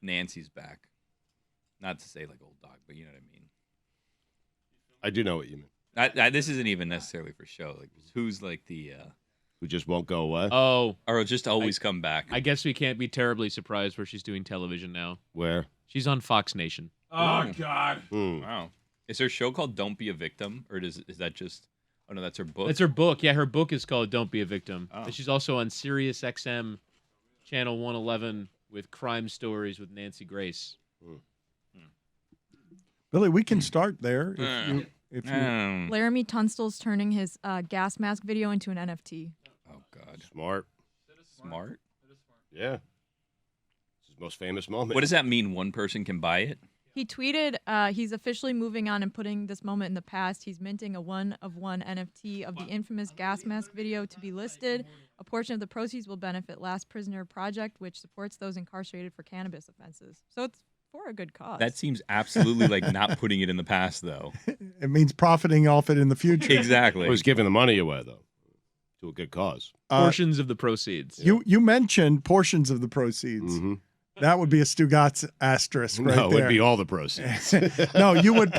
Nancy's back. Not to say like old dog, but you know what I mean. I do know what you mean. This isn't even necessarily for show. Like, who's like the who just won't go away? Oh, or just always come back. I guess we can't be terribly surprised where she's doing television now. Where? She's on Fox Nation. Oh God! Wow. Is there a show called "Don't Be a Victim," or is that just? Oh no, that's her book. That's her book. Yeah, her book is called "Don't Be a Victim." Oh. And she's also on Sirius XM, channel 111 with Crime Stories with Nancy Grace. Billy, we can start there if you. Laramie Tunstall's turning his gas mask video into an NFT. Oh God. Smart. Smart. Yeah. It's his most famous moment. What does that mean? One person can buy it? He tweeted he's officially moving on and putting this moment in the past. He's minting a one-of-one NFT of the infamous gas mask video to be listed. A portion of the proceeds will benefit Last Prisoner Project, which supports those incarcerated for cannabis offenses. So it's for a good cause. That seems absolutely like not putting it in the past, though. It means profiting off it in the future. Exactly. Well, he's giving the money away, though, to a good cause. Portions of the proceeds. You mentioned portions of the proceeds. Mm-hmm. That would be a Stugotz asterisk right No, there. it would be all the proceeds. No, you would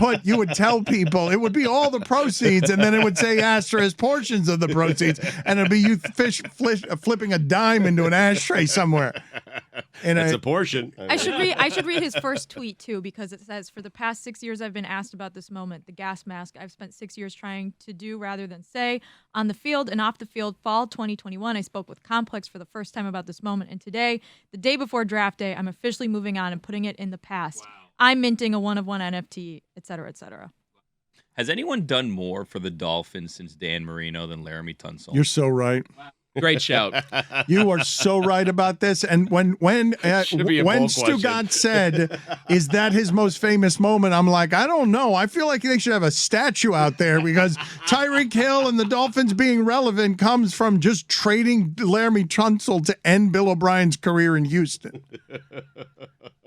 tell people it would be all the proceeds, and then it would say asterisk portions of the proceeds, and it'd be you flipping a dime into an ashtray somewhere. And That's a portion. I should read his first tweet too, because it says, "For the past 6 years, I've been asked about this moment, the gas mask. I've spent 6 years trying to do rather than say. On the field and off the field, fall 2021, I spoke with Complex for the first time about this moment, and today, the day before draft day, I'm officially moving on and putting it in the past. Wow. I'm minting a one-of-one NFT, et cetera, et cetera." Has anyone done more for the Dolphins since Dan Marino than Laramie Tunstall? You're so right. Great shout. You are so right about this. And when Stugotz said, "Is that his most famous moment?" I'm like, I don't know. I feel like they should have a statue out there because Tyreek Hill and the Dolphins being relevant comes from just trading Laramie Tunstall to end Bill O'Brien's career in Houston.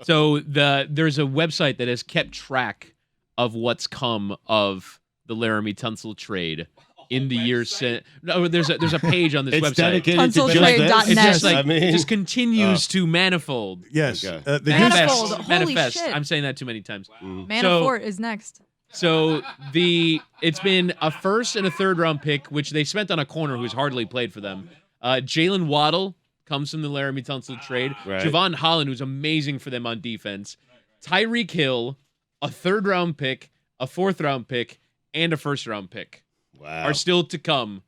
So there's a website that has kept track of what's come of the Laramie Tunstall trade in the years since. No, there's a page on this It's website. dedicated to just Tunstalltrade.net. It's just like I mean, it just continues to manifold. Yes. Okay. Manifold. Holy Manifest. shit. I'm saying that too many times. Manafort is next. So it's been a first and a third round pick, which they spent on a corner who's hardly played for them. Jalen Waddle comes from the Laramie Tunstall trade. Right. Javon Holland, who's amazing for them on defense. Tyreek Hill, a third round pick, a fourth round pick, and a first round pick are still to come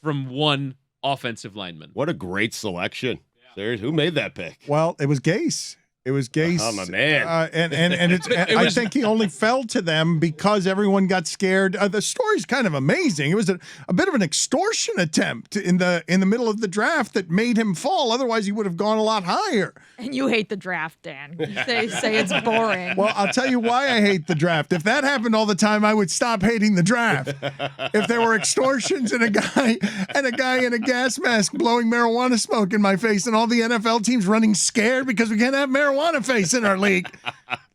from one offensive lineman. What a great selection. Seriously, who made that pick? Well, it was Gase. It was Gase. Oh, my man. I think he only fell to them because everyone got scared. The story's kind of amazing. It was a bit of an extortion attempt in the middle of the draft that made him fall. Otherwise, he would have gone a lot higher. And you hate the draft, Dan. You say it's boring. Well, I'll tell you why I hate the draft. If that happened all the time, I would stop hating the draft. If there were extortions and a guy in a gas mask blowing marijuana smoke in my face and all the NFL teams running scared because we can't have marijuana face in our league.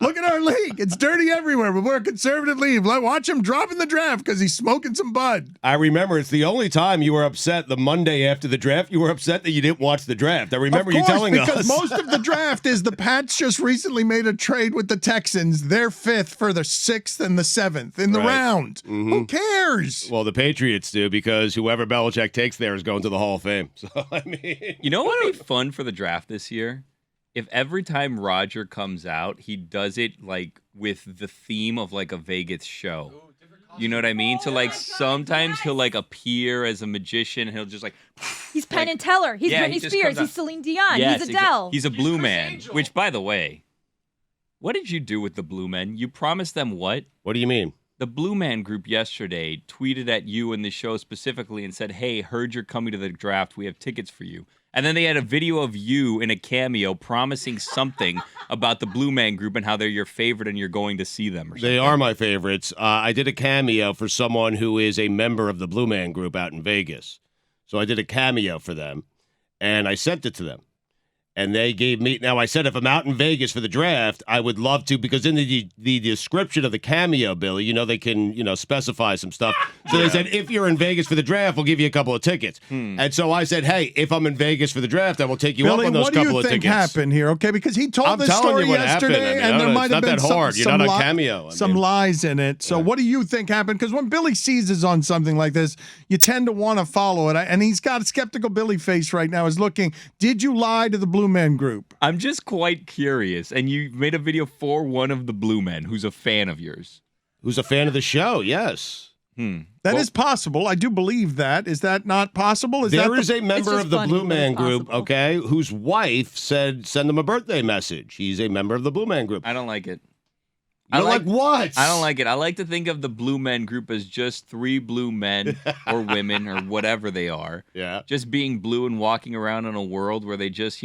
Look at our league. It's dirty everywhere, but we're a conservative league. Watch him drop in the draft because he's smoking some bud. I remember it's the only time you were upset the Monday after the draft. You were upset that you didn't watch the draft. I remember you telling us. Because most of the draft is the Pats just recently made a trade with the Texans. They're fifth for the 6th and the 7th in the round. Mm-hmm. Who cares? Well, the Patriots do because whoever Belichick takes there is going to the Hall of Fame. So, I mean. You know what would be fun for the draft this year? If every time Roger comes out, he does it like with the theme of like a Vegas show. You know what I mean? So like sometimes he'll like appear as a magician and he'll just like He's Penn and Teller. He's Britney Spears. He's Celine Dion. Yes, he's Adele. He's a blue man. Which, by the way, what did you do with the blue men? You promised them what? What do you mean? The Blue Man Group yesterday tweeted at you and the show specifically and said, "Hey, heard you're coming to the draft. We have tickets for you." And then they had a video of you in a cameo promising something about the Blue Man Group and how they're your favorite and you're going to see them or something. They are my favorites. I did a cameo for someone who is a member of the Blue Man Group out in Vegas. So I did a cameo for them, and I sent it to them. And they gave me, now I said if I'm out in Vegas for the draft, I would love to, because in the description of the cameo, Billy, they can, specify some stuff. So they said, if you're in Vegas for the draft, we'll give you a couple of tickets. And so I said, hey, if I'm in Vegas for the draft, I will take you Billy, up on those couple of tickets. what do you think happened here? Okay, because he told I'm this telling story you what yesterday, happened. I mean, and there might have been it's not that hard. You're not on cameo. Some lies in it. So what do you think happened? Because when Billy seizes on something like this, you tend to want to follow it. And he's got a skeptical Billy face right now. Is looking, did you lie to the Blue Man Group? I'm just quite curious. And you made a video for one of the Blue Men who's a fan of yours. Who's a fan of the show, yes. That is possible. I do believe that. Is that not possible? There is a member of the funny, Blue but Man it's Group, possible. okay, whose wife said send him a birthday message. He's a member of the Blue Man Group. I don't like it. You don't like what? I don't like it. I like to think of the Blue Men Group as just 3 blue men or women or whatever they are. Yeah. Just being blue and walking around in a world where they just,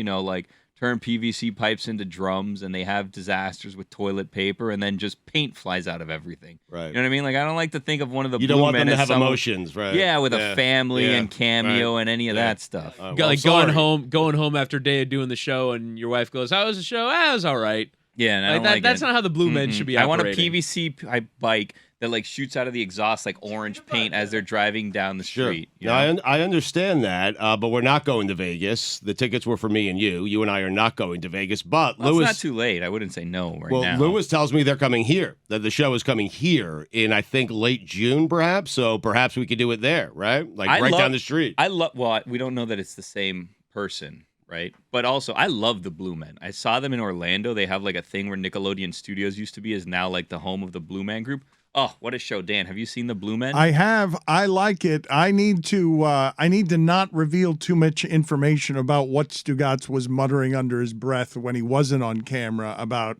turn PVC pipes into drums and they have disasters with toilet paper and then just paint flies out of everything. Right. You know what I mean? Like, I don't like to think of one of the You Blue don't want Men them to as have someone- emotions, right? Yeah, with a family Yeah. and cameo Right. and any of Yeah. that stuff. Well, Like sorry. going home after a day of doing the show, and your wife goes, "How was the show?" "Ah, it was all right." Yeah, and I Like don't that, like that's it. not how the Blue Men should be I want a operating. PVC bike that shoots out of the exhaust like orange paint as they're driving down the Sure. street. you No, know? I understand that, but we're not going to Vegas. The tickets were for me and you. You and I are not going to Vegas. But Well, Lewis, it's not too late. I wouldn't say no right well, now. Lewis tells me they're coming here. That the show is coming here in, I think, late June, perhaps. So perhaps we could do it there, right? Like right down the street. Well, we don't know that it's the same person, right? But also, I love the Blue Men. I saw them in Orlando. They have like a thing where Nickelodeon Studios used to be is now like the home of the Blue Man Group. Oh, what a show, Dan! Have you seen the Blue Men? I have. I like it. I need to not reveal too much information about what Stugotz was muttering under his breath when he wasn't on camera about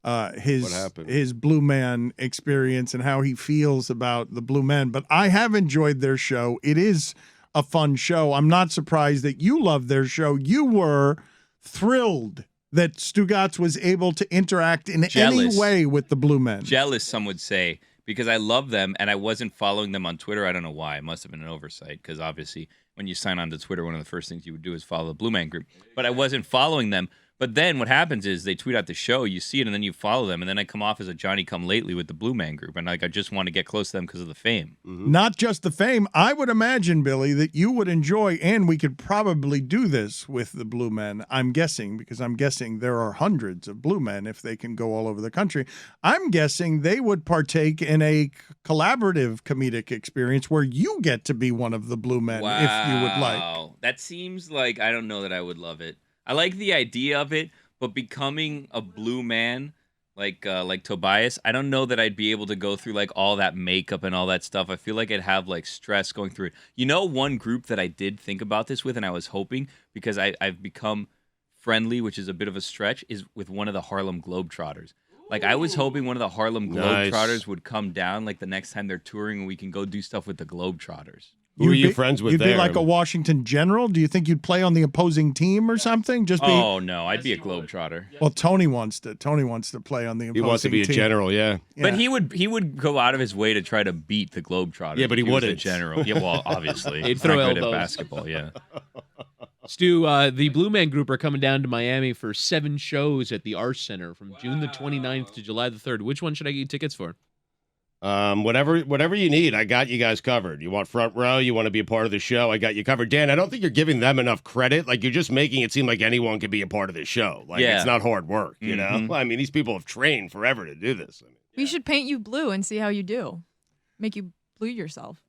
What happened? his Blue Man experience and how he feels about the Blue Men. But I have enjoyed their show. It is a fun show. I'm not surprised that you love their show. You were thrilled that Stugotz was able to interact in Jealous. any way with the Blue Men. Jealous, some would say, because I love them and I wasn't following them on Twitter. I don't know why. It must have been an oversight because obviously when you sign on to Twitter, one of the first things you would do is follow the Blue Man Group. But I wasn't following them. But then what happens is they tweet out the show, you see it, and then you follow them, and then I come off as a Johnny Come Lately with the Blue Man Group, and I just want to get close to them because of the fame. Not just the fame. I would imagine, Billy, that you would enjoy, and we could probably do this with the Blue Men. I'm guessing, because I'm guessing there are hundreds of Blue Men if they can go all over the country. I'm guessing they would partake in a collaborative comedic experience where you get to be one of the Blue Men if you would like. Wow. That seems like, I don't know that I would love it. I like the idea of it, but becoming a blue man like Tobias, I don't know that I'd be able to go through like all that makeup and all that stuff. I feel like I'd have like stress going through it. You know, one group that I did think about this with, and I was hoping because I've become friendly, which is a bit of a stretch, is with one of the Harlem Globetrotters. Like I was hoping one of the Harlem Nice. Globetrotters would come down like the next time they're touring and we can go do stuff with the Globetrotters. Who are You'd you be- friends with You'd there? be like a Washington general. Do you think you'd play on the opposing team or something? Just be. Oh no, I'd be a Globetrotter. Well, Tony wants to. Tony wants to play on the opposing He wants to be a team. general, yeah. But Yeah. he would go out of his way to try to beat the Globetrotters. Yeah, but he if was a wouldn't. general. Yeah, well, obviously. He'd He's throw not good elbows. at basketball, yeah. Stu, the Blue Man Group are coming down to Miami for 7 shows at the Arts Center from June the 29th to July the 3rd. Which one should I get you tickets for? Whatever you need, I got you guys covered. You want front row, you want to be a part of the show, I got you covered. Dan, I don't think you're giving them enough credit. Like, you're just making it seem like anyone can be a part of this show. Like, Yeah. it's not hard work, you know? Mhm. I mean, these people have trained forever to do this. I mean, We should paint you blue and see how you do. Make you blue yourself.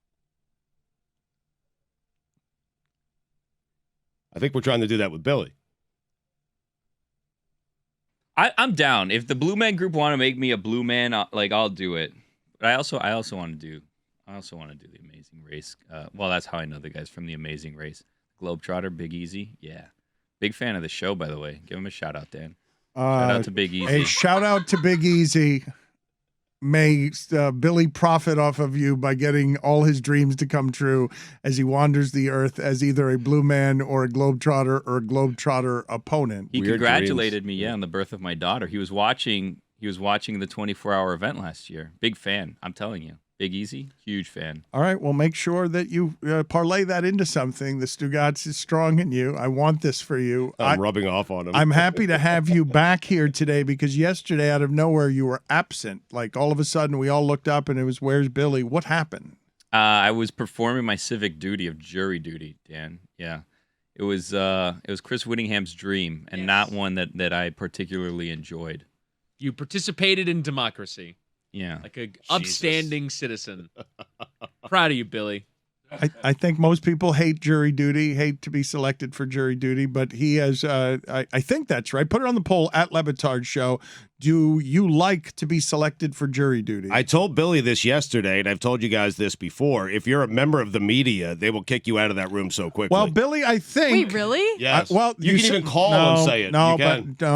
I think we're trying to do that with Billy. I'm down. If the Blue Man Group want to make me a blue man, I'll do it. But I also want to do the Amazing Race. Well, that's how I know the guys from the Amazing Race. Globetrotter, Big Easy, yeah. Big fan of the show, by the way. Give him a shout out, Dan. Shout out to Big Easy. A shout out to Big Easy. May Billy profit off of you by getting all his dreams to come true as he wanders the earth as either a blue man or a globetrotter or a globetrotter opponent. He Weird congratulated me, on the birth of my daughter. He was watching the 24-hour event last year. Big fan, I'm telling you. Big Easy, huge fan. All right, well, make sure that you parlay that into something. The Stugotz is strong in you. I want this for you. I'm rubbing off on him. I'm happy to have you back here today because yesterday, out of nowhere, you were absent. Like all of a sudden, we all looked up and it was, "Where's Billy?" What happened? I was performing my civic duty of jury duty, Dan. Yeah, it was Chris Whittingham's dream, and not one that I particularly enjoyed. You participated in democracy. Yeah, Like a upstanding citizen. Proud of you, Billy. I think most people hate jury duty, hate to be selected for jury duty, but he has, I think that's right. Put it on the poll at LeBatard Show. Do you like to be selected for jury duty? I told Billy this yesterday, and I've told you guys this before. If you're a member of the media, they will kick you out of that room so quickly. Well, Billy, I think. Wait, really? Yes. Well, you can even call and say it. No, You can. but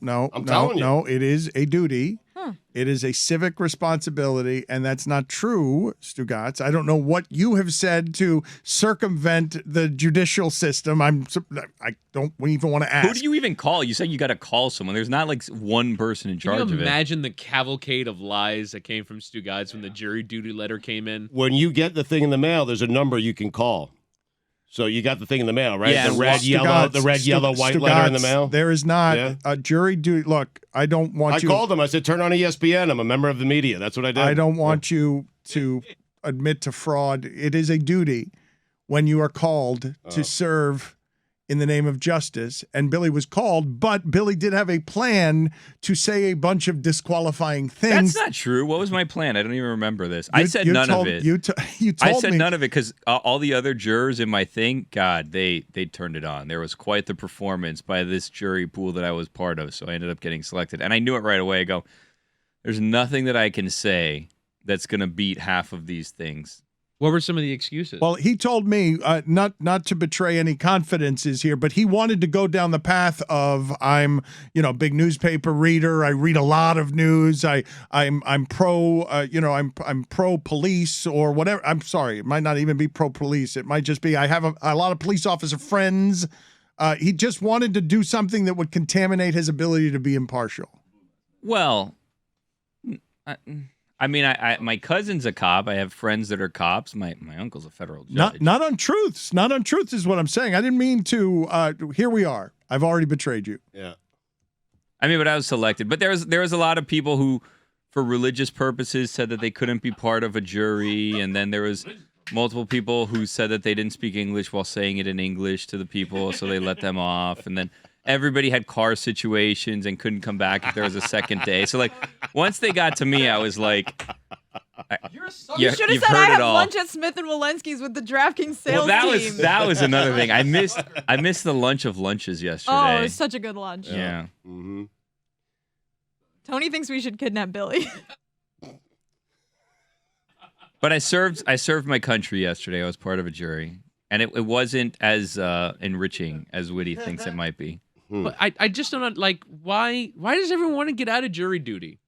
no. I'm telling you. No, it is a duty. It is a civic responsibility, and that's not true, Stugotz. I don't know what you have said to circumvent the judicial system. I don't even want to ask. Who do you even call? You said you got to call someone. There's not like one person in charge Can you of it. imagine the cavalcade of lies that came from Stugotz when the jury duty letter came in? When you get the thing in the mail, there's a number you can call. So you got the thing in the mail, right? Yeah, the red, yellow, white letter in the mail. There is not Yeah. a jury duty. Look, I don't want I you. called him. I said, turn on ESPN. I'm a member of the media. That's what I did. I don't want you to admit to fraud. It is a duty when you are called to serve in the name of justice. And Billy was called, but Billy did have a plan to say a bunch of disqualifying things. That's not true. What was my plan? I don't even remember this. I said none of it. You told I said me. none of it because all the other jurors in my thing, God, they turned it on. There was quite the performance by this jury pool that I was part of, so I ended up getting selected. And I knew it right away. I go, there's nothing that I can say that's going to beat half of these things. What were some of the excuses? Well, he told me not to betray any confidences here, but he wanted to go down the path of I'm big newspaper reader. I read a lot of news. I'm pro I'm pro police or whatever. I'm sorry, it might not even be pro police. It might just be I have a lot of police officer friends. He just wanted to do something that would contaminate his ability to be impartial. Well, I mean, my cousin's a cop. I have friends that are cops. My uncle's a federal judge. Not untruths. Not untruths is what I'm saying. I didn't mean to. Here we are. I've already betrayed you. Yeah. I mean, but I was selected. But there was a lot of people who, for religious purposes, said that they couldn't be part of a jury, and then there was multiple people who said that they didn't speak English while saying it in English to the people, so they let them off, and then everybody had car situations and couldn't come back if there was a second day. So, like, once they got to me, I was like, You should have you've said heard I it have all. lunch at Smith and Walensky's with the DraftKings sales Well, team. that was another thing. I missed the lunch of lunches yesterday. Oh, it was such a good lunch. Yeah. Mm-hmm. Tony thinks we should kidnap Billy. But I served my country yesterday. I was part of a jury, and it wasn't as enriching as Whitty thinks it might be. But I just don't like why does everyone want to get out of jury duty?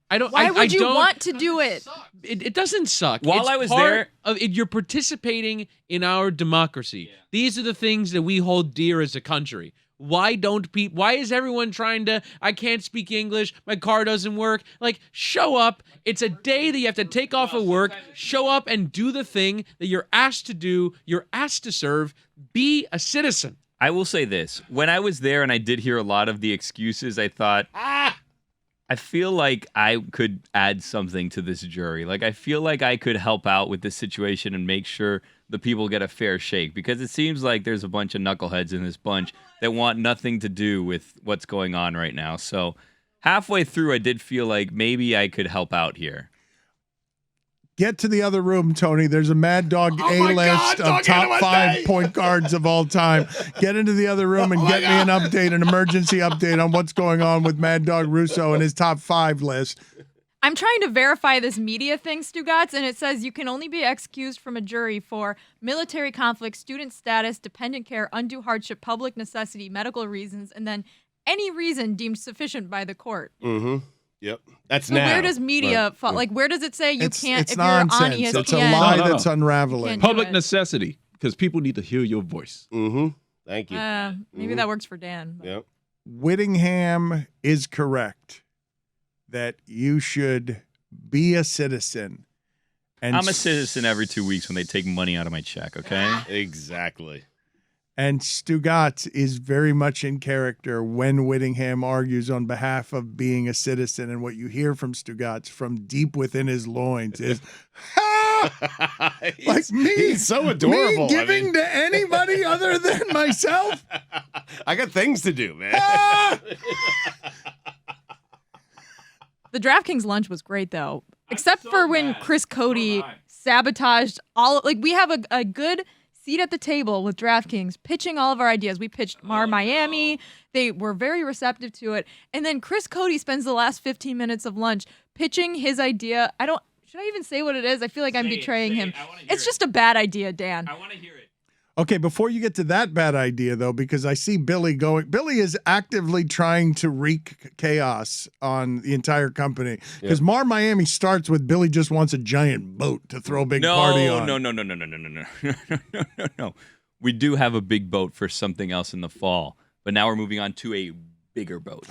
I don't. Why I would you don't- want to do it? It doesn't suck. While It's I was part there- of it, you're participating in our democracy. Yeah. These are the things that we hold dear as a country. Why is everyone trying to, I can't speak English, my car doesn't work? Like, show up. It's a day that you have to take off of work. Show up and do the thing that you're asked to do. You're asked to serve. Be a citizen. I will say this. When I was there and I did hear a lot of the excuses, I thought, I feel like I could add something to this jury. Like, I feel like I could help out with this situation and make sure the people get a fair shake, because it seems like there's a bunch of knuckleheads in this bunch that want nothing to do with what's going on right now. So halfway through, I did feel like maybe I could help out here. Get to the other room, Tony. There's a Mad Dog A-list of top 5 point guards of all time. Get into the other room and get me an update, an emergency update on what's going on with Mad Dog Russo and his top 5 list. I'm trying to verify this media thing, Stugotz, and it says you can only be excused from a jury for military conflict, student status, dependent care, undue hardship, public necessity, medical reasons, and then any reason deemed sufficient by the court. Mm-hmm. Yep. That's So now. where does media fall? Like, where does it say you can't it's if you're on nonsense. ESPN? It's a lie No. that's unraveling. Can't do Public it. necessity, because people need to hear your voice. Mm-hmm. Thank you. Maybe that works for Dan. but- Yep. Whittingham is correct that you should be a citizen And I'm a citizen every 2 weeks when they take money out of my check, okay? Exactly. And Stugotz is very much in character when Whittingham argues on behalf of being a citizen. And what you hear from Stugotz from deep within his loins is, "Ha!" Like me. He's so adorable. Me giving to anybody other than myself. I got things to do, man. Ah! The DraftKings lunch was great, though, except for when Chris Cote sabotaged all. Like, we have a good seat at the table with DraftKings pitching all of our ideas. We pitched Miami. They were very receptive to it. And then Chris Cote spends the last 15 minutes of lunch pitching his idea. Should I even say what it is? I feel like I'm betraying him. It's just a bad idea, Dan. I want to hear it. Okay, before you get to that bad idea, though, because I see Billy going. Billy is actively trying to wreak chaos on the entire company. Because Mar Miami starts with Billy just wants a giant boat to throw a big party on. No. We do have a big boat for something else in the fall, but now we're moving on to a bigger boat.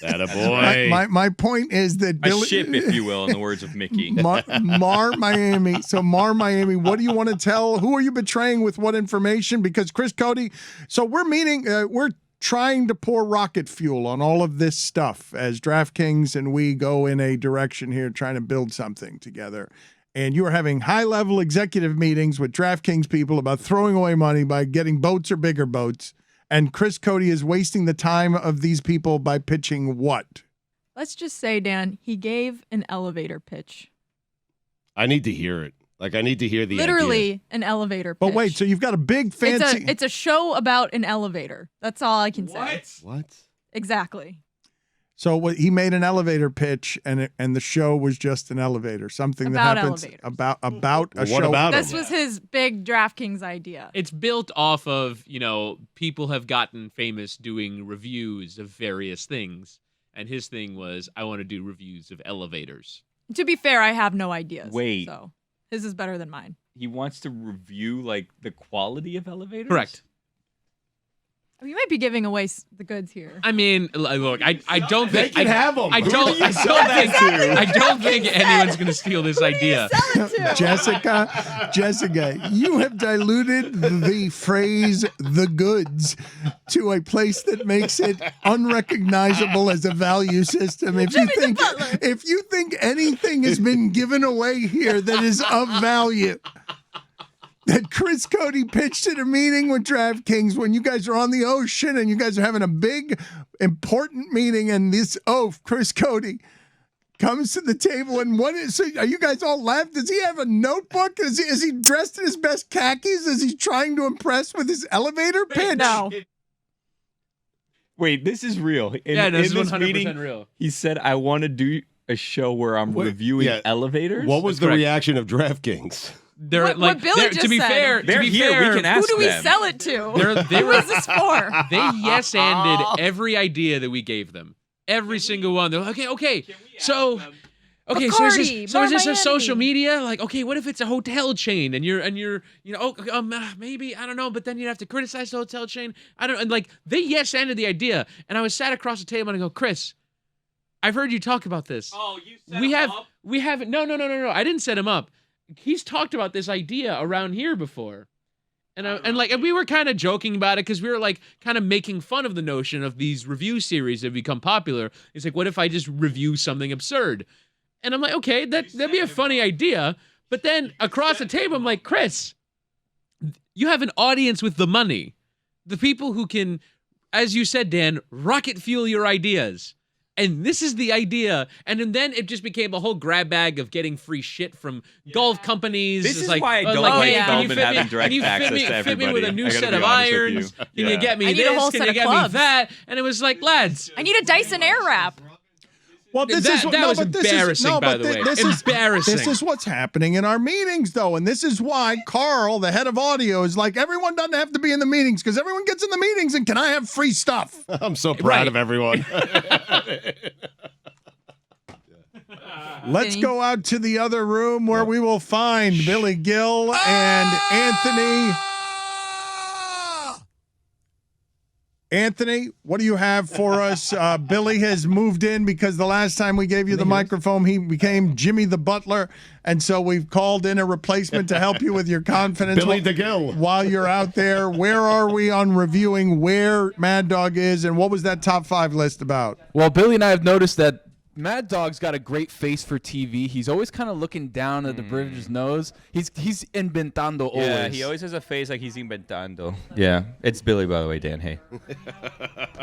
That a boy. My point is that Billy, A ship, if you will, in the words of Mickey. Mar Miami. So Mar Miami, what do you want to tell? Who are you betraying with what information? Because Chris Cote. So we're meeting. We're trying to pour rocket fuel on all of this stuff as DraftKings and we go in a direction here, trying to build something together. And you are having high-level executive meetings with DraftKings people about throwing away money by getting boats or bigger boats. And Chris Cote is wasting the time of these people by pitching what? Let's just say, Dan, he gave an elevator pitch. I need to hear it. Like, I need to hear the Literally idea. an elevator pitch. But wait, so you've got a big fancy... It's a show about an elevator. That's all I can say. What? Exactly. So he made an elevator pitch, and the show was just an elevator. Something About that happens elevators. about a What show. about This him? was his big DraftKings idea. It's built off of, people have gotten famous doing reviews of various things. And his thing was, I want to do reviews of elevators. To be fair, I have no ideas. Wait. So his is better than mine. He wants to review, like, the quality of elevators? Correct. You might be giving away the goods here. I mean, look, I don't think They can have them. I don't think anyone's gonna steal this idea. Sell it to. Jessica, you have diluted the phrase "the goods" to a place that makes it unrecognizable as a value system. If you think anything has been given away here that is of value, that Chris Cote pitched at a meeting with DraftKings when you guys are on the ocean and you guys are having a big, important meeting, and Chris Cote comes to the table, and are you guys all laughing? Does he have a notebook? Is he dressed in his best khakis? Is he trying to impress with his elevator pitch? No. Wait, this is real. This is this 100% meeting, real. he said, I want to do a show where I'm reviewing elevators. What was That's the correct. reaction of DraftKings? What Billy just to be said. fair, They're to be here. fair, We can ask Who do we them. sell it to? They Who were is this for? they yes-anded every idea that we gave them. Every single one. They're like, okay. So is Bacardi, this Bar a Miami. social media? Like, okay, what if it's a hotel chain and you're maybe I don't know, but then you'd have to criticize the hotel chain. I don't, and like they yes-anded the idea, and I was sat across the table and I go, Chris, I've heard you talk about this. Oh, you set we him have up? we haven't no I didn't set him up. He's talked about this idea around here before. And we were kind of joking about it because we were like kind of making fun of the notion of these review series that have become popular. It's like, what if I just review something absurd? And I'm like, okay, that'd be a funny idea. But then across the table, I'm like, Chris, you have an audience with the money. The people who can, as you said, Dan, rocket fuel your ideas. And this is the idea. And then it just became a whole grab bag of getting free shit from golf companies. This It's is like, why I don't like, like hey, can you Feldman fit me- having direct can you fit access me- to fit me everybody. with a new I gotta set be of honest with irons? you. Can you get me I need a this? whole Can set you of get me clubs. that? And it was like, lads, I need a Dyson Airwrap. Well, that was embarrassing, by the way. Embarrassing. This is what's happening in our meetings, though, and this is why Carl, the head of audio, is like, everyone doesn't have to be in the meetings because everyone gets in the meetings, and can I have free stuff? I'm so proud of everyone. Let's go out to the other room where we will find Billy Gill and Anthony Anthony, what do you have for us? Billy has moved in because the last time we gave you the microphone, he became Jimmy the Butler. And so we've called in a replacement to help you with your confidence. Billy DeGill. While you're out there, where are we on reviewing where Mad Dog is and what was that top 5 list about? Well, Billy and I have noticed that Mad Dog's got a great face for TV. He's always kind of looking down at the bridge of his nose. He's inventando always. Yeah, he always has a face like he's inventando. Yeah, it's Billy, by the way, Dan. Hey.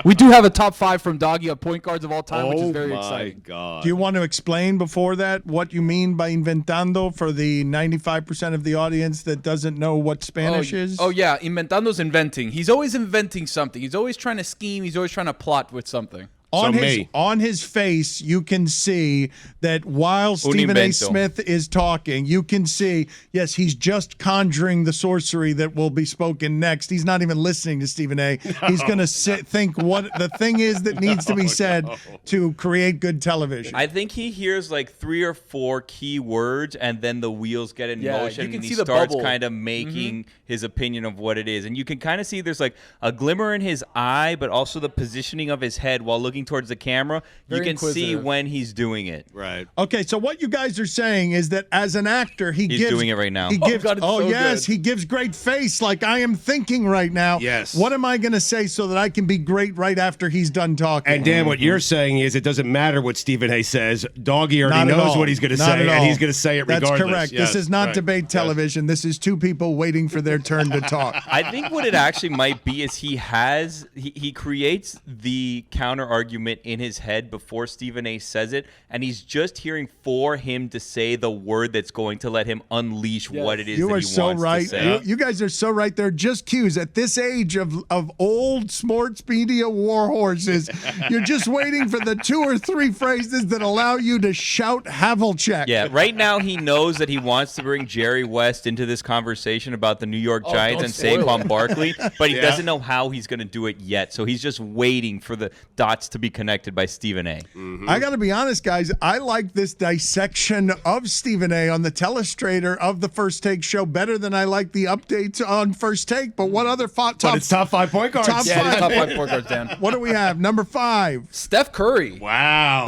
We do have a top 5 from Doggy of point guards of all time, which is very my exciting. God. Do you want to explain before that what you mean by inventando for the 95% of the audience that doesn't know what Spanish is? Oh, yeah. Inventando's inventing. He's always inventing something. He's always trying to scheme. He's always trying to plot with something. On his face, you can see that while Stephen A. Smith is talking, you can see, yes, he's just conjuring the sorcery that will be spoken next. He's not even listening to Stephen A. He's going to think what the thing is that needs to be said to create good television. I think he hears like 3 or 4 key words, and then the wheels get in motion, you can and he see the starts bubble. kind of making his opinion of what it is. And you can kind of see there's like a glimmer in his eye, but also the positioning of his head while looking towards the camera. Very you can see inquisitive. when he's doing it. Right. Okay, so what you guys are saying is that as an actor, He's doing it right now. He gives, God, it's so yes, good. he gives great face like I am thinking right now. Yes. What am I going to say so that I can be great right after he's done talking? And Dan, what you're saying is it doesn't matter what Stephen A. says. Doggy already Not at knows all. what he's going to Not say, at and all. he's going to say it regardless. That's correct. Yes, This is not right. debate television. This is 2 people waiting for their turn to talk. I think what it actually might be is he creates the counter argument in his head before Stephen A. says it, and he's just hearing for him to say the word that's going to let him unleash what it is You that are he so wants right. to say. You guys are so right. They're just cues. At this age of old sports media war horses, you're just waiting for the 2 or 3 phrases that allow you to shout Havlicek. Yeah, right now he knows that he wants to bring Jerry West into this conversation about the New York Giants and Saquon Barkley, but he doesn't know how he's going to do it yet. So he's just waiting for the dots to be connected by Stephen A. I got to be honest, guys. I like this dissection of Stephen A. on the telestrator of the First Take show better than I like the updates on First Take. But what other But it's top 5 point guards. Top Yeah, it is five. top 5 point guards, Dan. What do we have? Number 5. Steph Curry. Wow.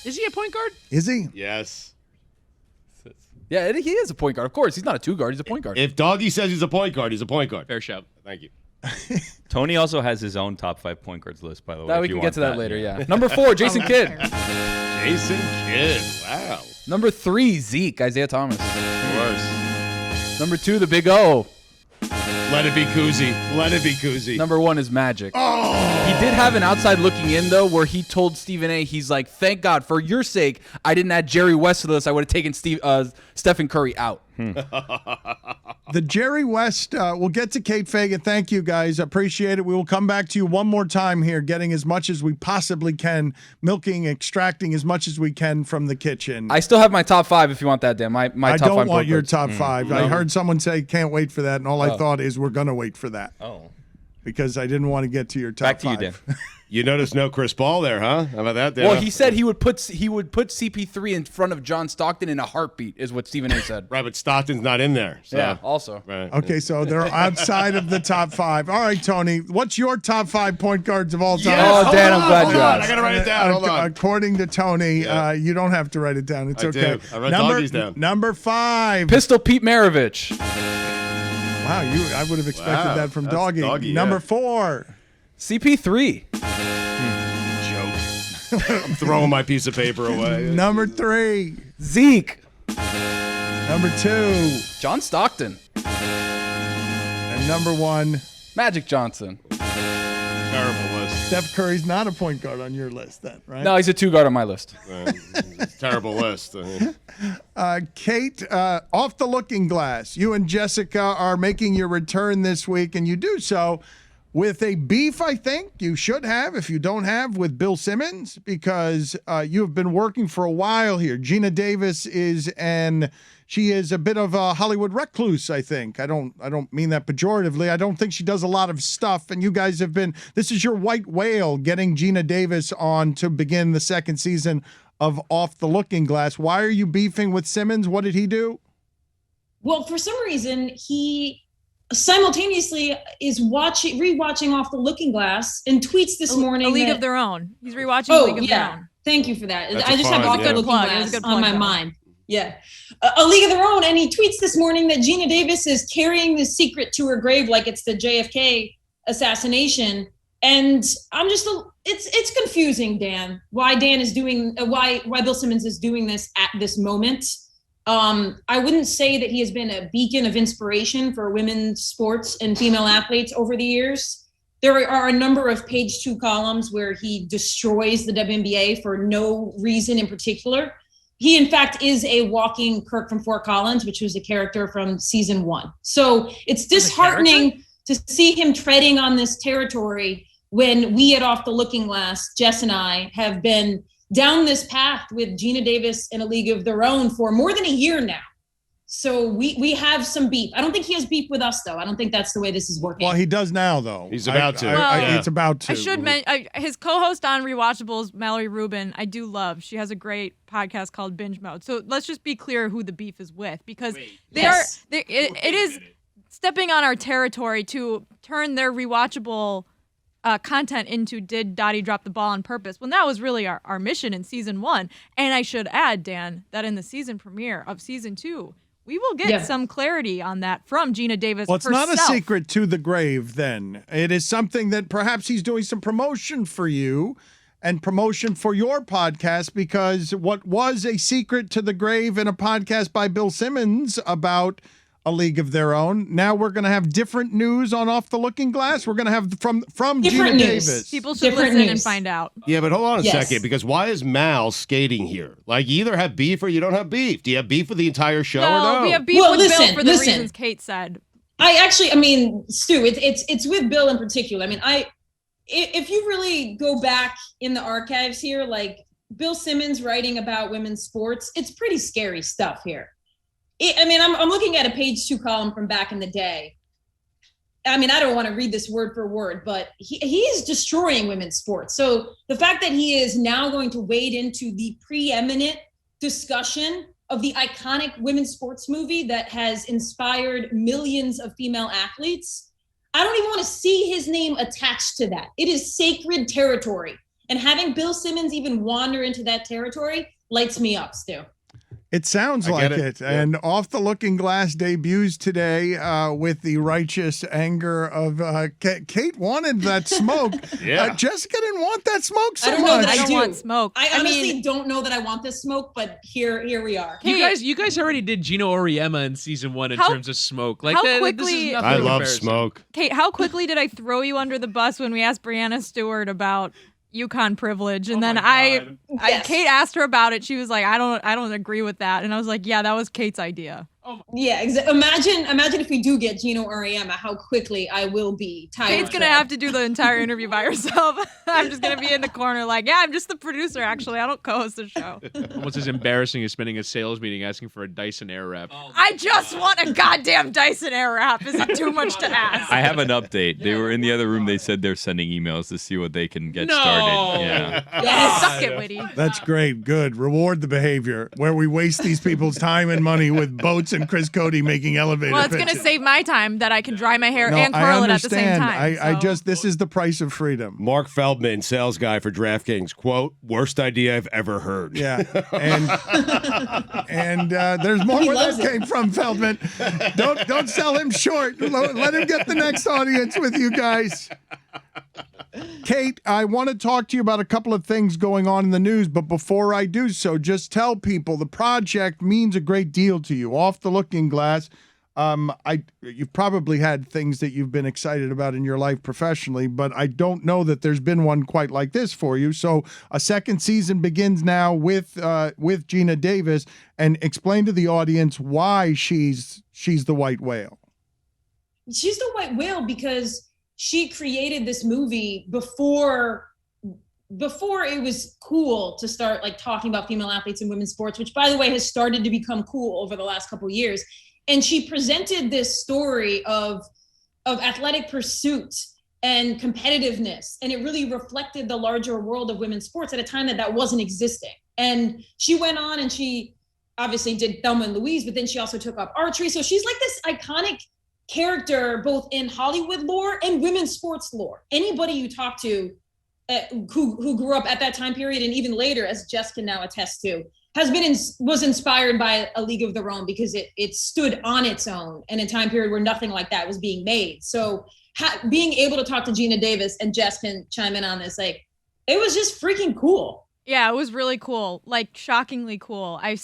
Is he a point guard? Is he? Yes. Yeah, he is a point guard. Of course, he's not a 2 guard. He's a point guard. If Doggy says he's a point guard, he's a point guard. Fair shout. Thank you. Tony also has his own top 5 point guards list, by the way. That if we you can want get to that later, yeah. Number 4, Jason Kidd. Jason Kidd. Wow. Number 3, Zeke, Isaiah Thomas. Of course. Number 2, the Big O. Let it be Koozie. Let it be Koozie. Number 1 is Magic. He did have an outside looking in, though, where he told Stephen A., he's like, thank God, for your sake, I didn't add Jerry West to the list. I would have taken Stephen Curry out. The Jerry West, we'll get to Kate Fagan. Thank you, guys. Appreciate it. We will come back to you one more time here, getting as much as we possibly can, milking, extracting as much as we can from the kitchen. I still have my top 5 if you want that, Dan. My I top 5 don't want point your guards. top 5. I heard someone say, can't wait for that, and all I thought is we're going to wait for that. Oh. Because I didn't want to get to your top Back to you, 5. Dan. You notice no Chris Paul there, huh? How about that, Dan? Well, he said he would put CP3 in front of John Stockton in a heartbeat, is what Stephen A. said. Right, but Stockton's not in there. So. Yeah, also. Right. Okay, so they're outside of the top 5. All right, Tony, what's your top 5 point guards of all time? Oh, Dan, I'm glad Hold you on. asked. I got to write it down. Hold on. According to Tony, you don't have to write it down. It's I okay. do. I wrote doggies down. Number 5. Pistol Pete Maravich. Wow, I would have expected Wow, that from that's Doggy. Doggy, yeah. Number 4. CP3. Joke. I'm throwing my piece of paper away. Number 3. Zeke. Number 2. John Stockton. And number 1. Magic Johnson. Terrible list. Steph Curry's not a point guard on your list then, right? No, he's a 2 guard on my list. It's a terrible list. Kate, off the looking glass, you and Jessica are making your return this week, and you do so with a beef, I think you should have, if you don't have, with Bill Simmons, because you have been working for a while here. Gina Davis she is a bit of a Hollywood recluse, I think. I don't mean that pejoratively. I don't think she does a lot of stuff, and you guys have been, this is your white whale, getting Gina Davis on to begin the second season of Off the Looking Glass. Why are you beefing with Simmons? What did he do? Well, for some reason, he simultaneously is rewatching Off the Looking Glass and tweets this morning. A League of Their Own. He's rewatching A League of Their Own. Thank you for that. That's I just have Off the Looking Glass on my mind. Yeah. A League of Their Own. And he tweets this morning that Gina Davis is carrying this secret to her grave like it's the JFK assassination. And I'm just, it's confusing, Dan, why Bill Simmons is doing this at this moment. I wouldn't say that he has been a beacon of inspiration for women's sports and female athletes over the years. There are a number of page 2 columns where he destroys the WNBA for no reason in particular. He, in fact, is a walking Kirk from Fort Collins, which was a character from season 1. So it's disheartening to see him treading on this territory when we at Off the Looking Glass, Jess and I, have been down this path with Gina Davis and A League of Their Own for more than a year now. So we have some beef. I don't think he has beef with us, though. I don't think that's the way this is working. Well, he does now, though. He's about to. It's about to. I should mention his co-host on Rewatchables, Mallory Rubin. I do love. She has a great podcast called Binge Mode. So let's just be clear who the beef is with, because it is stepping on our territory to turn their rewatchable content into did Dottie drop the ball on purpose, when that was really our mission in season 1. And I should add, Dan, that in the season premiere of season 2, we will get some clarity on that from Gina Davis herself. Well, it's not a secret to the grave, then. It is something that perhaps he's doing some promotion for you and promotion for your podcast, because what was a secret to the grave in a podcast by Bill Simmons about A League of Their Own, now we're going to have different news on Off the Looking Glass. We're going to have from Gina Davis. People should listen and find out. Yeah, but hold on a second, because why is Mal skating here? Like, you either have beef or you don't have beef. Do you have beef with the entire show or no? We have beef with Bill for the reasons Kate said. Stu, it's with Bill in particular. I mean, if you really go back in the archives here, like Bill Simmons writing about women's sports, it's pretty scary stuff here. I'm looking at a page 2 column from back in the day. I mean, I don't want to read this word for word, but he is destroying women's sports. So the fact that he is now going to wade into the preeminent discussion of the iconic women's sports movie that has inspired millions of female athletes, I don't even want to see his name attached to that. It is sacred territory. And having Bill Simmons even wander into that territory lights me up, Stu. It sounds like it. Yeah. And Off the Looking Glass debuts today with the righteous anger of Kate wanted that smoke. Jessica didn't want that smoke so much. I don't want smoke. I honestly don't know that I want this smoke, but here we are. You guys already did Gino Auriemma in season 1 in terms of smoke. Like how quickly? I love smoke. Kate, how quickly did I throw you under the bus when we asked Brianna Stewart about UConn privilege, and then Kate asked her about it. She was like, I don't agree with that, and I was like, yeah, that was Kate's idea. Imagine if we do get Gino Auriemma, how quickly I will be tired. Kate's gonna have to do the entire interview by herself. I'm just gonna be in the corner like, yeah, I'm just the producer, actually. I don't co-host the show. What's as embarrassing as spending a sales meeting asking for a Dyson Airwrap? I just want a goddamn Dyson Airwrap. Is it too much to ask? I have an update. They were in the other room. They said they're sending emails to see what they can get started. Yeah, suck it, Witty. That's great. Good. Reward the behavior where we waste these people's time and money with boats and Chris Cote making elevator Well, it's pitches. going to save my time that I can dry my hair and curl it at the same time. This is the price of freedom. Mark Feldman, sales guy for DraftKings, quote, worst idea I've ever heard. Yeah. And there's more where that came from, Feldman. Don't sell him short. Let him get the next audience with you guys. Kate, I want to talk to you about a couple of things going on in the news, but before I do so, just tell people the project means a great deal to you. Off the Looking Glass, you've probably had things that you've been excited about in your life professionally, but I don't know that there's been one quite like this for you. So a second season begins now with Gina Davis, and explain to the audience why she's the white whale. She's the white whale because she created this movie before it was cool to start like talking about female athletes in women's sports, which by the way has started to become cool over the last couple of years. And she presented this story of athletic pursuit and competitiveness, and it really reflected the larger world of women's sports at a time that wasn't existing. And she went on and she obviously did Thelma and Louise, but then she also took up archery. So she's like this iconic character both in Hollywood lore and women's sports lore. Anybody you talk to who grew up at that time period and even later, as Jess can now attest to, was inspired by A League of Their Own because it stood on its own in a time period where nothing like that was being made. So being able to talk to Gina Davis, and Jess can chime in on this, like, it was just freaking cool. Yeah, it was really cool, like shockingly cool. I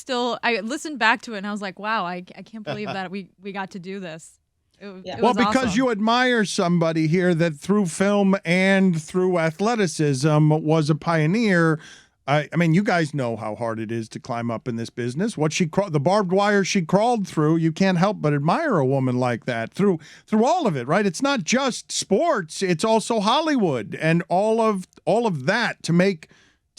listened back to it and I was like, wow, I can't believe that we got to do this. It well, was because awesome. you admire somebody here that through film and through athleticism was a pioneer. I mean, you guys know how hard it is to climb up in this business. The barbed wire she crawled through, you can't help but admire a woman like that through all of it, right? It's not just sports; it's also Hollywood and all of that to make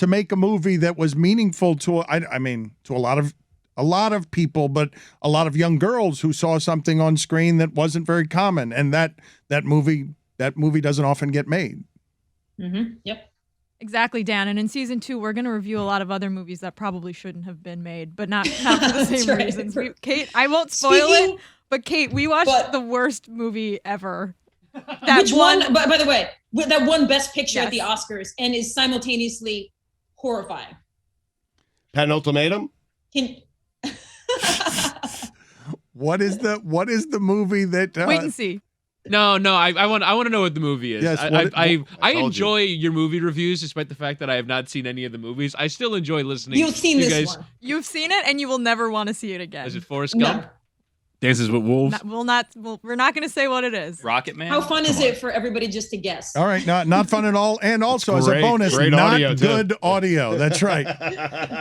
a movie that was meaningful to to a lot of people, but a lot of young girls who saw something on screen that wasn't very common, and that movie doesn't often get made. Mm-hmm. Yep. Exactly, Dan. And in season 2, we're going to review a lot of other movies that probably shouldn't have been made, but not for the same reasons. Kate, I won't spoil it, but Kate, we watched the worst movie ever. Which one? By the way, that won Best Picture at the Oscars and is simultaneously horrifying. Penultimatum? What is the movie that? Wait and see. No, I want to know what the movie is. Yes, I enjoy your movie reviews, despite the fact that I have not seen any of the movies. I still enjoy listening. You've seen to this guys. one. You've seen it, and you will never want to see it again. Is it Forrest Gump? No. Dances with Wolves. We're not going to say what it is. Rocket Man. How fun is it for everybody just to guess? All right, not fun at all, and also as a bonus, great not audio, too. good audio. That's right.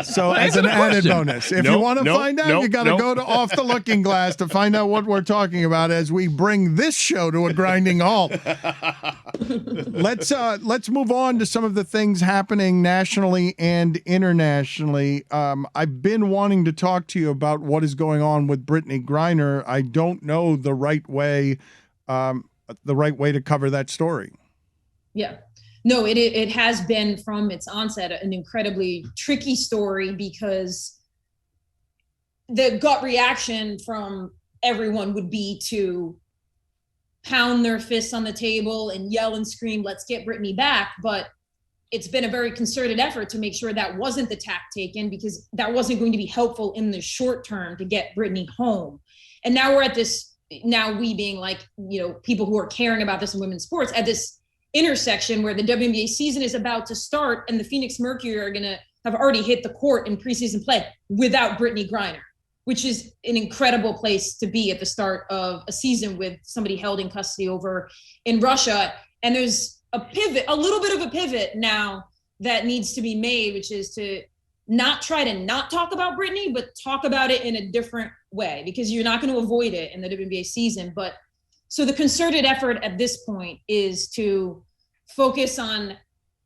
So as an added bonus, if you want to find out, you got to go to Off the Looking Glass to find out what we're talking about as we bring this show to a grinding halt. Let's move on to some of the things happening nationally and internationally. I've been wanting to talk to you about what is going on with Brittany Griner. I don't know the right way to cover that story. Yeah. No, it has been from its onset an incredibly tricky story because the gut reaction from everyone would be to pound their fists on the table and yell and scream, "Let's get Brittany back." But it's been a very concerted effort to make sure that wasn't the tack taken, because that wasn't going to be helpful in the short term to get Brittany home. And now we're at this, now we being like, people who are caring about this in women's sports, at this intersection where the WNBA season is about to start and the Phoenix Mercury are going to have already hit the court in preseason play without Brittany Griner, which is an incredible place to be at the start of a season with somebody held in custody over in Russia. And there's a little bit of a pivot now that needs to be made, which is to not try to not talk about Brittany, but talk about it in a different way, because you're not going to avoid it in the WNBA season. But so the concerted effort at this point is to focus on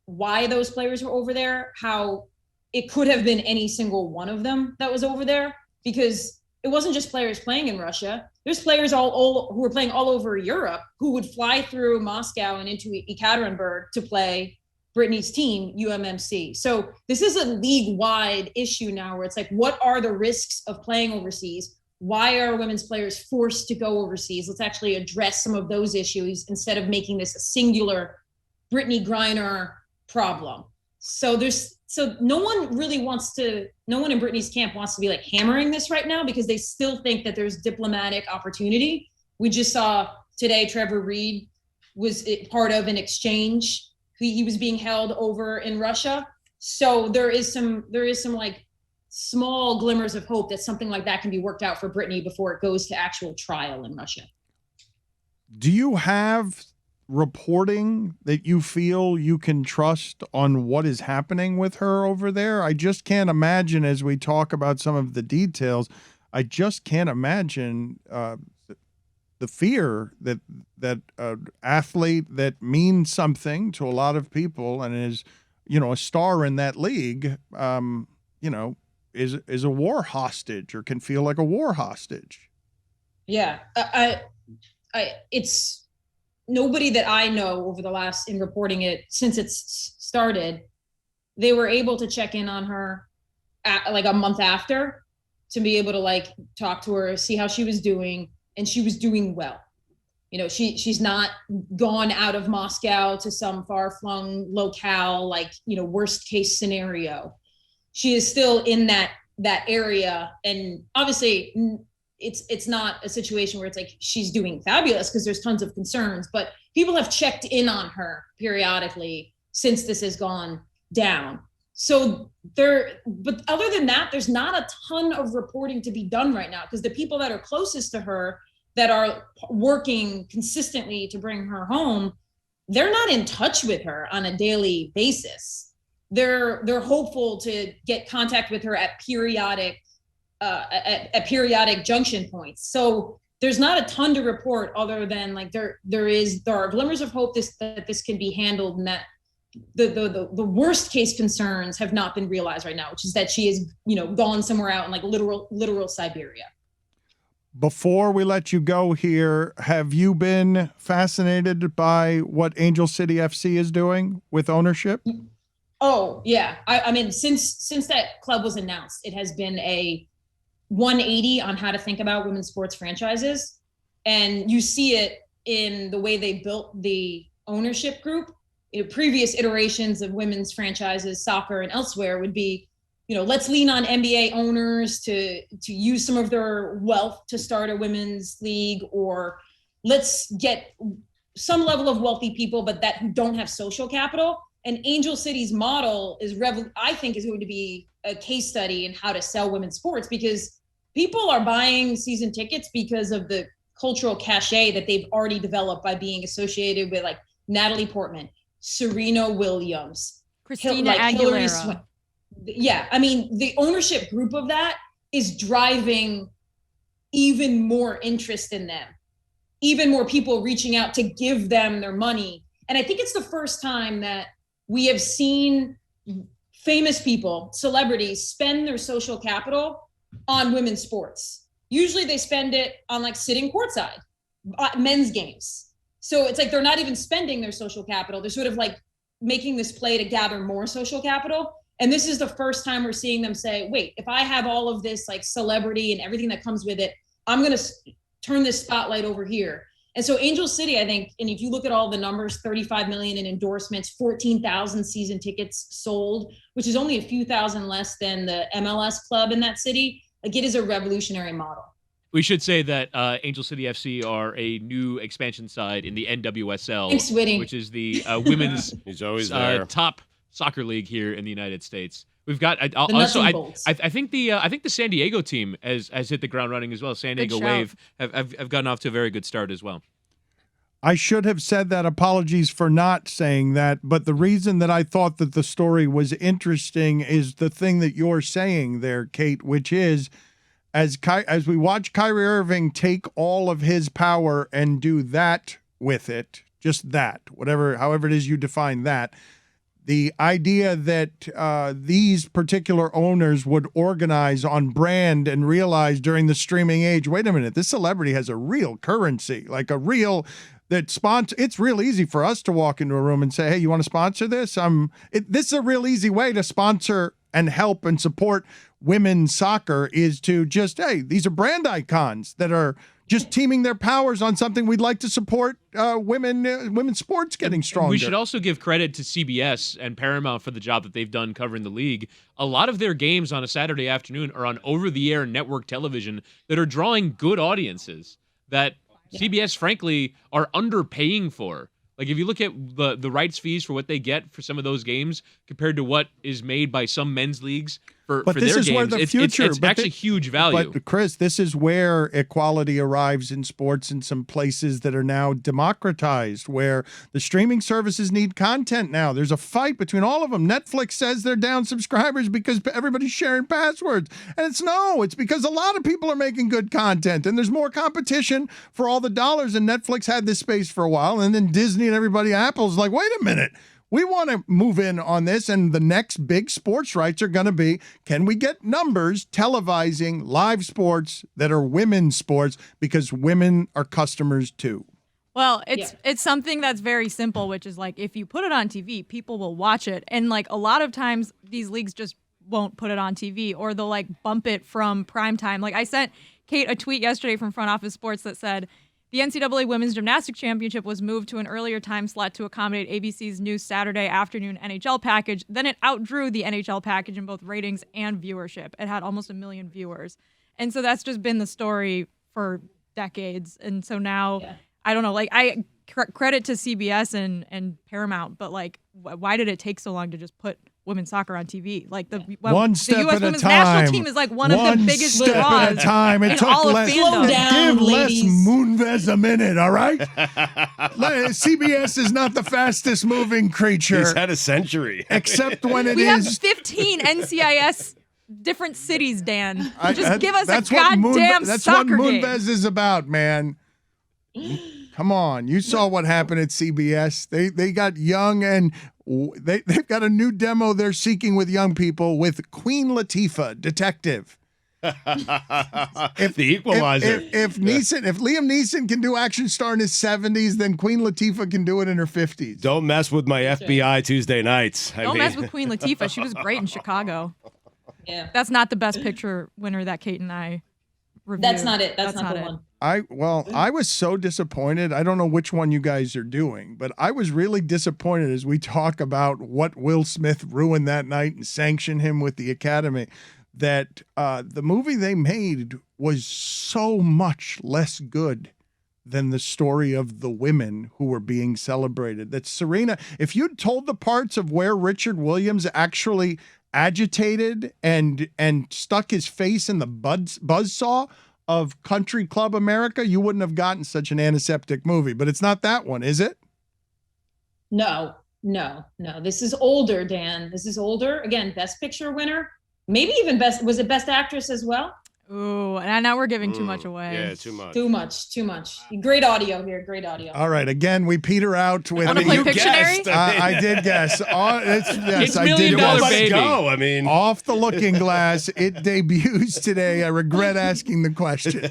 why those players were over there, how it could have been any single one of them that was over there, because it wasn't just players playing in Russia. There's players all who were playing all over Europe who would fly through Moscow and into Ekaterinburg to play Brittany's team, UMMC. So this is a league-wide issue now where it's like, what are the risks of playing overseas? Why are women's players forced to go overseas? Let's actually address some of those issues instead of making this a singular Brittany Griner problem. So no one in Brittany's camp wants to be like hammering this right now, because they still think that there's diplomatic opportunity. We just saw today Trevor Reed was part of an exchange. He was being held over in Russia. So there is some like small glimmers of hope that something like that can be worked out for Brittany before it goes to actual trial in Russia. Do you have reporting that you feel you can trust on what is happening with her over there? I just can't imagine, as we talk about some of the details, I just can't imagine the fear that athlete that means something to a lot of people and is, a star in that league, is a war hostage or can feel like a war hostage. Yeah, it's nobody that I know over the last, in reporting it since it's started, they were able to check in on her like a month after to be able to like talk to her, see how she was doing, and she was doing well. she's not gone out of Moscow to some far-flung locale, like, worst case scenario. She is still in that area. And obviously it's not a situation where it's like she's doing fabulous, because there's tons of concerns, but people have checked in on her periodically since this has gone down. So but other than that, there's not a ton of reporting to be done right now, because the people that are closest to her, that are working consistently to bring her home, they're not in touch with her on a daily basis. They're hopeful to get contact with her at periodic junction points. So there's not a ton to report, other than like there are glimmers of hope that this can be handled, and that the worst case concerns have not been realized right now, which is that she is gone somewhere out in like literal Siberia. Before we let you go here, have you been fascinated by what Angel City FC is doing with ownership? Oh yeah, I mean, since that club was announced, it has been a 180 on how to think about women's sports franchises, and you see it in the way they built the ownership group. Previous iterations of women's franchises, soccer and elsewhere, would be, let's lean on NBA owners to use some of their wealth to start a women's league, or let's get some level of wealthy people, but who don't have social capital. And Angel City's model I think is going to be a case study in how to sell women's sports, because people are buying season tickets because of the cultural cachet that they've already developed by being associated with like Natalie Portman, Serena Williams, Christina Aguilera. Yeah, I mean, the ownership group of that is driving even more interest in them, even more people reaching out to give them their money. And I think it's the first time that we have seen famous people, celebrities, spend their social capital on women's sports. Usually they spend it on like sitting courtside, men's games. So it's like they're not even spending their social capital. They're sort of like making this play to gather more social capital. And this is the first time we're seeing them say, wait, if I have all of this like celebrity and everything that comes with it, I'm going to turn this spotlight over here. And so Angel City, I think, and if you look at all the numbers, 35 million in endorsements, 14,000 season tickets sold, which is only a few thousand less than the MLS club in that city. Like, it is a revolutionary model. We should say that Angel City FC are a new expansion side in the NWSL, Thanks, Whitney. which is the women's He's always there. Top soccer league here in the United States. We've got I think the San Diego team has hit the ground running as well. San Diego Wave have gotten off to a very good start as well. I should have said that. Apologies for not saying that. But the reason that I thought that the story was interesting is the thing that you're saying there, Kate, which is as we watch Kyrie Irving take all of his power and do that with it, just that, however it is you define that, the idea that these particular owners would organize on brand and realize during the streaming age, wait a minute, this celebrity has a real currency, like a real that sponsor. It's real easy for us to walk into a room and say, hey, you want to sponsor this? This is a real easy way to sponsor and help and support women's soccer, is to just, hey, these are brand icons that are just teaming their powers on something we'd like to support women's sports getting stronger. We should also give credit to CBS and Paramount for the job that they've done covering the league. A lot of their games on a Saturday afternoon are on over-the-air network television that are drawing good audiences that CBS, frankly, are underpaying for. Like, if you look at the rights fees for what they get for some of those games compared to what is made by some men's leagues for their games, it's actually huge value. But, Chris, this is where equality arrives in sports in some places that are now democratized, where the streaming services need content now. There's a fight between all of them. Netflix says they're down subscribers because everybody's sharing passwords. And it's because a lot of people are making good content, and there's more competition for all the dollars. And Netflix had this space for a while, and then Disney and everybody, Apple's like, wait a minute. We want to move in on this, and the next big sports rights are going to be, can we get numbers televising live sports that are women's sports, because women are customers too? Well, it's something that's very simple, which is like, if you put it on TV, people will watch it. And like, a lot of times these leagues just won't put it on TV, or they'll like bump it from prime time. Like, I sent Kate a tweet yesterday from Front Office Sports that said, The NCAA Women's Gymnastics Championship was moved to an earlier time slot to accommodate ABC's new Saturday afternoon NHL package. Then it outdrew the NHL package in both ratings and viewership. It had almost 1 million viewers. And so that's just been the story for decades. And so now, I don't know, like I credit to CBS and Paramount, but like, why did it take so long to just put women's soccer on TV? Like the U.S. Women's national team is like one of the biggest draws at a time. It took all less. of fandom. Down, Give Les ladies. Moonves a minute, all right? CBS is not the fastest moving creature, He's had a century. except when it We have is. 15 NCIS different cities, Dan. Just give us a That's what goddamn That's what soccer game. Moonves is about, man. Come on, you saw what happened at CBS. They got young and they've got a new demo they're seeking with young people with Queen Latifah, detective. The Equalizer. If Liam Neeson can do action star in his 70s, then Queen Latifah can do it in her 50s. Don't mess with my FBI Tuesday nights. Don't mess with Queen Latifah. She was great in Chicago. Yeah. That's not the best picture winner that Kate and I reviewed. That's not it. That's not the one. I was so disappointed. I don't know which one you guys are doing, but I was really disappointed as we talk about what Will Smith ruined that night and sanctioned him with the Academy, that the movie they made was so much less good than the story of the women who were being celebrated. That Serena, if you'd told the parts of where Richard Williams actually agitated and stuck his face in the buzzsaw of Country Club America, you wouldn't have gotten such an antiseptic movie. But it's not that one, is it? No. This is older, Dan. This is older. Again, Best Picture winner. Maybe even was it Best Actress as well? Ooh, and now we're giving too much away. Yeah, too much. Too much. Great audio here. Great audio. All right. Again, we peter out with. Want to play you Pictionary? guessed. I did guess. It's I $1 did million guess. Let's baby. go. I mean, Off the Looking Glass. It debuts today. I regret asking the question.